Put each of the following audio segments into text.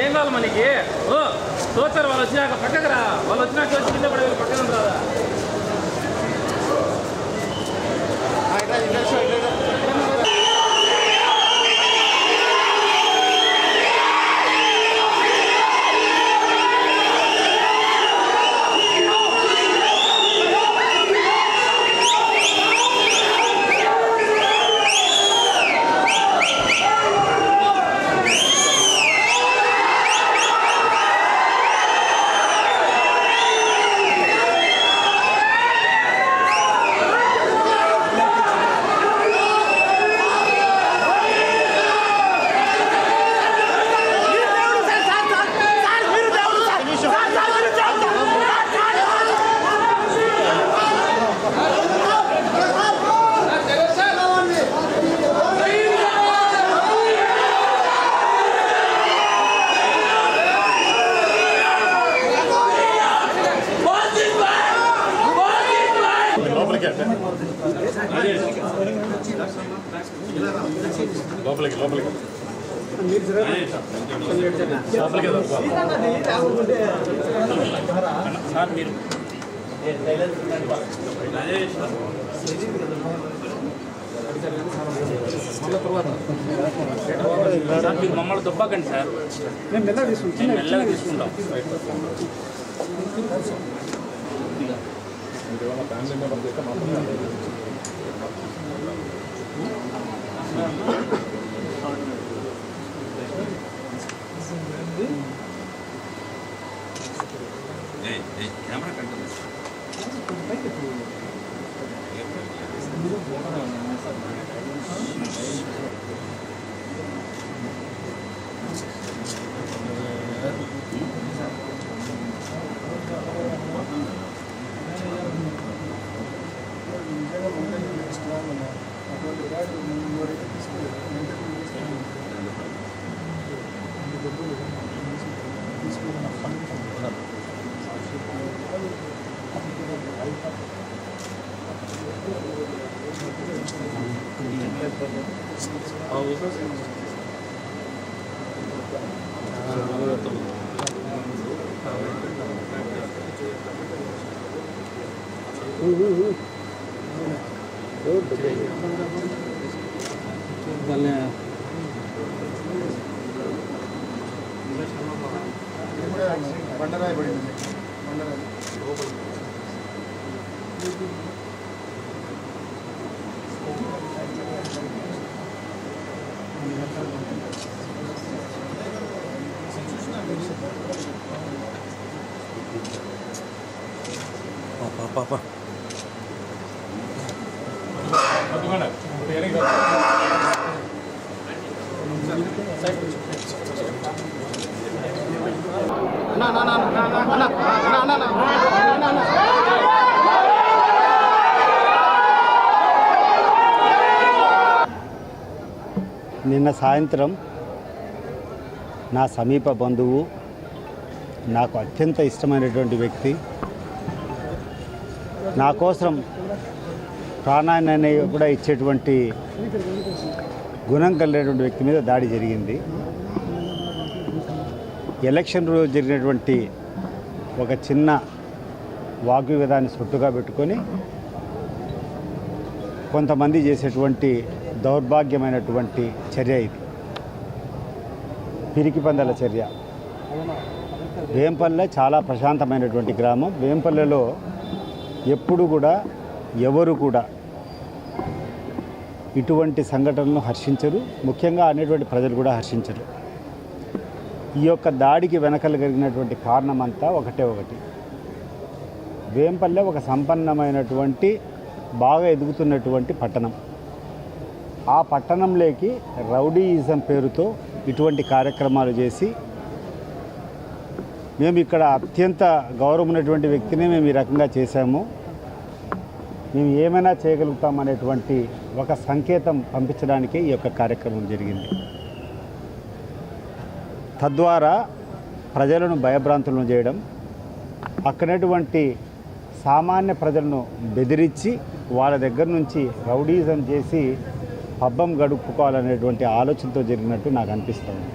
ఏం కావాలి మనకి? చూస్తారు వాళ్ళు వచ్చినాక పక్కకు రా, వాళ్ళు వచ్చినాక వచ్చి కింద పడే పక్కన రాదా? లోపలికి లోపలికి సార్ మీరు మీరు మమ్మల్ని దుబ్బకండి సార్, మేము మెల్లగా తీసుకుంటాం. కెమెరా కంటే బండరాయి పడింది. పాప నిన్న సాయంత్రం నా సమీప బంధువు, నాకు అత్యంత ఇష్టమైనటువంటి వ్యక్తి, నా కోసం ప్రాణాన్ని కూడా ఇచ్చేటువంటి గుణం కలిగినటువంటి వ్యక్తి మీద దాడి జరిగింది. ఎలక్షన్ రోజు జరిగినటువంటి ఒక చిన్న వాగ్వివాదాన్ని సొట్టుగా పెట్టుకొని కొంతమంది చేసేటువంటి దౌర్భాగ్యమైనటువంటి చర్య ఇది, పిరికి పందల చర్య. వేంపల్లె చాలా ప్రశాంతమైనటువంటి గ్రామం. వేంపల్లెలో ఎప్పుడు కూడా ఎవరు కూడా ఇటువంటి సంఘటనలను హర్షించరు, ముఖ్యంగా అనేటువంటి ప్రజలు కూడా హర్షించరు. ఈ యొక్క దాడికి వెనకలు కలిగినటువంటి కారణం అంతా ఒకటే ఒకటి. వేంపల్లె ఒక సంపన్నమైనటువంటి బాగా ఎదుగుతున్నటువంటి పట్టణం. ఆ పట్టణంలోకి రౌడీయిజం పేరుతో ఇటువంటి కార్యక్రమాలు చేసి మేము ఇక్కడ అత్యంత గౌరవం ఉన్నటువంటి వ్యక్తిని మేము ఈ రకంగా చేశాము, మేము ఏమైనా చేయగలుగుతామనేటువంటి ఒక సంకేతం పంపించడానికే ఈ యొక్క కార్యక్రమం జరిగింది. తద్వారా ప్రజలను భయభ్రాంతులను చేయడం, అక్కడటువంటి సామాన్య ప్రజలను బెదిరించి వాళ్ళ దగ్గర నుంచి రౌడీజం చేసి పబ్బం గడుపుకోవాలనేటువంటి ఆలోచనతో జరిగినట్టు నాకు అనిపిస్తుంది.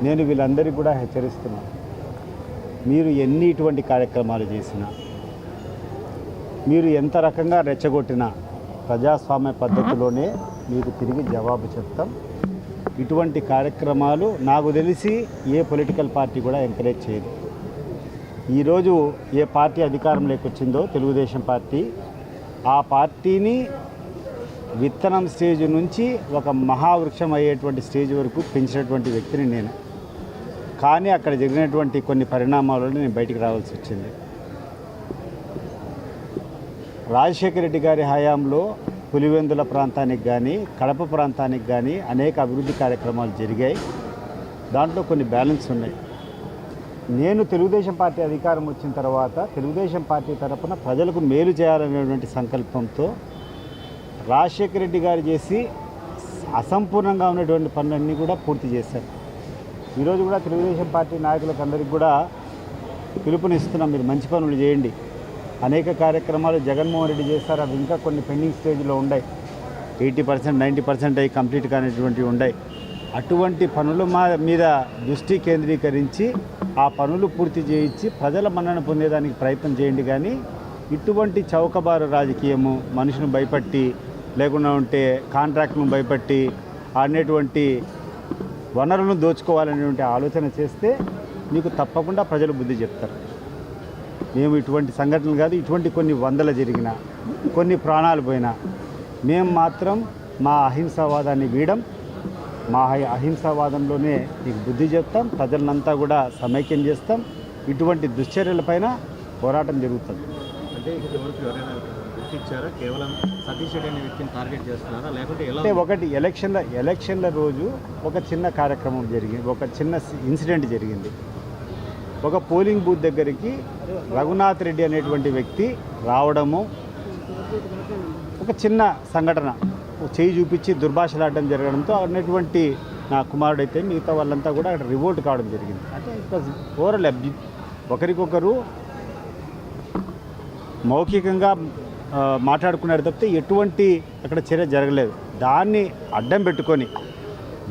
నేను వీళ్ళందరికీ కూడా హెచ్చరిస్తున్నాను, మీరు ఎన్ని ఇటువంటి కార్యక్రమాలు చేసినా, మీరు ఎంత రకంగా రెచ్చగొట్టినా ప్రజాస్వామ్య పద్ధతిలోనే మీకు తిరిగి జవాబు చెప్తాం. ఇటువంటి కార్యక్రమాలు నాకు తెలిసి ఏ పొలిటికల్ పార్టీ కూడా ఎంకరేజ్ చేయదు. ఈరోజు ఏ పార్టీ అధికారంలోకి వచ్చిందో తెలుగుదేశం పార్టీ, ఆ పార్టీని విత్తనం స్టేజ్ నుంచి ఒక మహావృక్షం అయ్యేటువంటి స్టేజ్ వరకు పెంచినటువంటి వ్యక్తిని నేను. కానీ అక్కడ జరిగినటువంటి కొన్ని పరిణామాలలో నేను బయటికి రావాల్సి వచ్చింది. రాజశేఖర రెడ్డి గారి హయాంలో పులివెందుల ప్రాంతానికి కానీ కడప ప్రాంతానికి కానీ అనేక అభివృద్ధి కార్యక్రమాలు జరిగాయి. దాంట్లో కొన్ని బ్యాలెన్స్ ఉన్నాయి. నేను తెలుగుదేశం పార్టీ అధికారం వచ్చిన తర్వాత తెలుగుదేశం పార్టీ తరఫున ప్రజలకు మేలు చేయాలనేటువంటి సంకల్పంతో రాజశేఖర రెడ్డి గారు చేసి అసంపూర్ణంగా ఉన్నటువంటి పనులన్నీ కూడా పూర్తి చేశారు. ఈరోజు కూడా తెలుగుదేశం పార్టీ నాయకులకు అందరికీ కూడా పిలుపునిస్తున్నాం, మీరు మంచి పనులు చేయండి. అనేక కార్యక్రమాలు జగన్మోహన్ రెడ్డి చేస్తారు, అవి ఇంకా కొన్ని పెండింగ్ స్టేజ్లో ఉన్నాయి. 80%, 90% అవి కంప్లీట్ కానిటువంటివి ఉన్నాయి. అటువంటి పనుల మీద దృష్టి కేంద్రీకరించి ఆ పనులు పూర్తి చేయించి ప్రజల మన్నన పొందేదానికి ప్రయత్నం చేయండి. కానీ ఇటువంటి చౌకబారు రాజకీయము, మనుషులను భయపట్టి, లేకుండా ఉంటే కాంట్రాక్ట్ను భయపట్టి అనేటువంటి వనరులను దోచుకోవాలనేటువంటి ఆలోచన చేస్తే మీకు తప్పకుండా ప్రజలు బుద్ధి చెప్తారు. మేము ఇటువంటి సంఘటనలు కాదు, ఇటువంటి కొన్ని వందలు జరిగినా, కొన్ని ప్రాణాలు పోయినా మేము మాత్రం మా అహింసావాదాన్ని వీడం. మా అహింసావాదంలోనే మీకు బుద్ధి చెప్తాం. ప్రజలనంతా కూడా సమైక్యం చేస్తాం. ఇటువంటి దుశ్చర్యలపైన పోరాటం జరుగుతుంది. అంటే ఎవరైనా గుర్తించారా? కేవలం సతీష్ రెడ్డి అనే వ్యక్తిని టార్గెట్ చేస్తున్నారా, లేకుంటే ఎలా? అంటే ఒకటి ఎలక్షన్ల రోజు ఒక చిన్న కార్యక్రమం జరిగింది, ఒక చిన్న ఇన్సిడెంట్ జరిగింది. ఒక పోలింగ్ బూత్ దగ్గరికి రఘునాథ్ రెడ్డి అనేటువంటి వ్యక్తి రావడము, ఒక చిన్న సంఘటన చేయి చూపించి దుర్భాషలాడడం జరగడంతో అన్నటువంటి నా కుమారుడైతే మిగతా వాళ్ళంతా కూడా అక్కడ రివోల్ట్ కావడం జరిగింది. అంటే ఇట్ వాజ్ ఓవరాల్ ఒకరికొకరు మౌఖికంగా మాట్లాడుకున్నారు తప్పితే ఎటువంటి అక్కడ చర్య జరగలేదు. అడ్డం పెట్టుకొని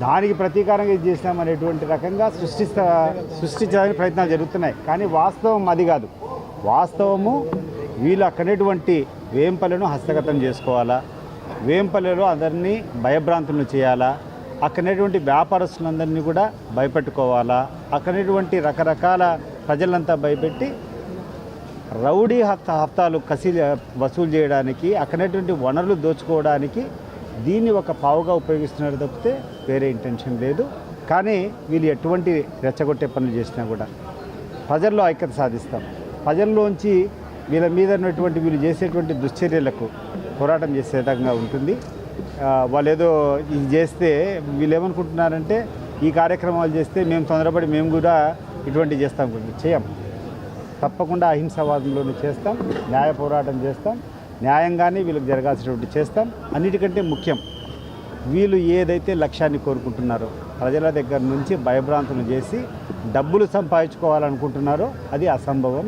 దానికి ప్రతీకారంగా ఇది చేసినామనేటువంటి రకంగా సృష్టించడానికి ప్రయత్నాలు జరుగుతున్నాయి. కానీ వాస్తవం అది కాదు. వాస్తవము వీళ్ళు అక్కడటువంటి వేంపల్లిను హస్తగతం చేసుకోవాలా, వేంపల్లిలో అందరినీ భయభ్రాంతులను చేయాలా, అక్కడటువంటి వ్యాపారస్తులందరినీ కూడా భయపెట్టుకోవాలా, అక్కడటువంటి రకరకాల ప్రజలంతా భయపెట్టి రౌడీ హఫ్తాలు వసూలు చేయడానికి, అక్కడటువంటి వనరులు దోచుకోవడానికి దీన్ని ఒక పావుగా ఉపయోగిస్తున్నారు తప్పితే వేరే ఇంటెన్షన్ లేదు. కానీ వీళ్ళు ఎటువంటి రెచ్చగొట్టే పనులు చేసినా కూడా ప్రజల్లో ఐక్యత సాధిస్తాం. ప్రజల్లోంచి వీళ్ళ మీద ఉన్నటువంటి వీళ్ళు చేసేటువంటి దుశ్చర్యలకు పోరాటం చేసే విధంగా ఉంటుంది. వాళ్ళు ఏదో ఇది చేస్తే వీళ్ళు ఏమనుకుంటున్నారంటే ఈ కార్యక్రమాలు చేస్తే మేము తొందరపడి మేము కూడా ఇటువంటివి చేస్తాం. చేయం. తప్పకుండా అహింసావాదంలోనే చేస్తాం, న్యాయ పోరాటం చేస్తాం, న్యాయంగానే వీళ్ళకి జరగాల్సినటువంటి చేస్తాం. అన్నిటికంటే ముఖ్యం, వీళ్ళు ఏదైతే లక్ష్యాన్ని కోరుకుంటున్నారో ప్రజల దగ్గర నుంచి భయభ్రాంతులు చేసి డబ్బులు సంపాదించుకోవాలనుకుంటున్నారో అది అసంభవం,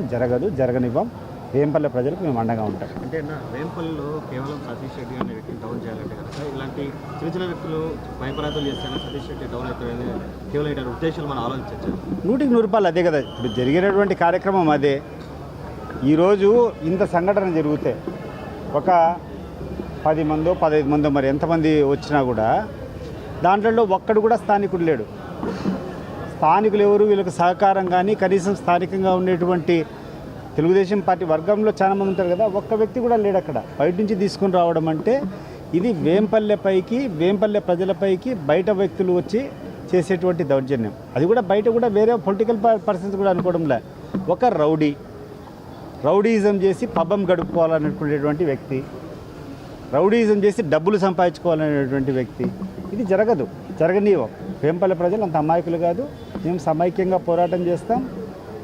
జరగనివ్వం. వేంపల్లి ప్రజలకు మేము అండగా ఉంటాం. అంటే వేంపల్లిలో కేవలం సతీష్ రెడ్డి అనే వ్యక్తిని డౌన్ చేయాలంటే కనుక ఇలాంటి చిన్న చిన్న వ్యక్తులు భయపరాంతాలు చేస్తే సతీష్ రెడ్డి డౌన్ అవుతారని కేవలం ఇలాంటి ఉద్దేశాలు మనం ఆలోచించవచ్చు. 100కి 100 అదే కదా ఇప్పుడు జరిగినటువంటి కార్యక్రమం. అదే ఈరోజు ఇంత సంఘటన జరిగితే ఒక 10 మందో 15 మందో మరి ఎంతమంది వచ్చినా కూడా దాంట్లో ఒక్కడు కూడా స్థానికుడు లేడు. స్థానికులు ఎవరు వీళ్ళకి సహకారం కానీ కనీసం స్థానికంగా ఉండేటువంటి తెలుగుదేశం పార్టీ వర్గంలో చాలామంది ఉంటారు కదా, ఒక్క వ్యక్తి కూడా లేడు అక్కడ. బయట నుంచి తీసుకుని రావడం అంటే ఇది వేంపల్లె ప్రజలపైకి బయట వ్యక్తులు వచ్చి చేసేటువంటి దౌర్జన్యం. అది కూడా బయట కూడా వేరే పొలిటికల్ పర్సన్స్ కూడా అనుకోవడంలే. ఒక రౌడీయిజం చేసి పబ్బం గడుపుకోవాలనుకునేటువంటి వ్యక్తి, రౌడీయిజం చేసి డబ్బులు సంపాదించుకోవాలనేటువంటి వ్యక్తి, ఇది జరగనీయం. వేంపల్లె ప్రజలు అంత అమాయకులు కాదు. మేము సమైక్యంగా పోరాటం చేస్తాం.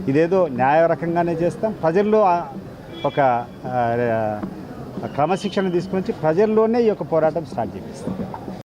ఇదేదో న్యాయ రకంగానే చేస్తాం. ప్రజల్లో ఒక క్రమశిక్షణ తీసుకొని ప్రజల్లోనే ఈ యొక్క పోరాటం స్టార్ట్ చేపిస్తాం.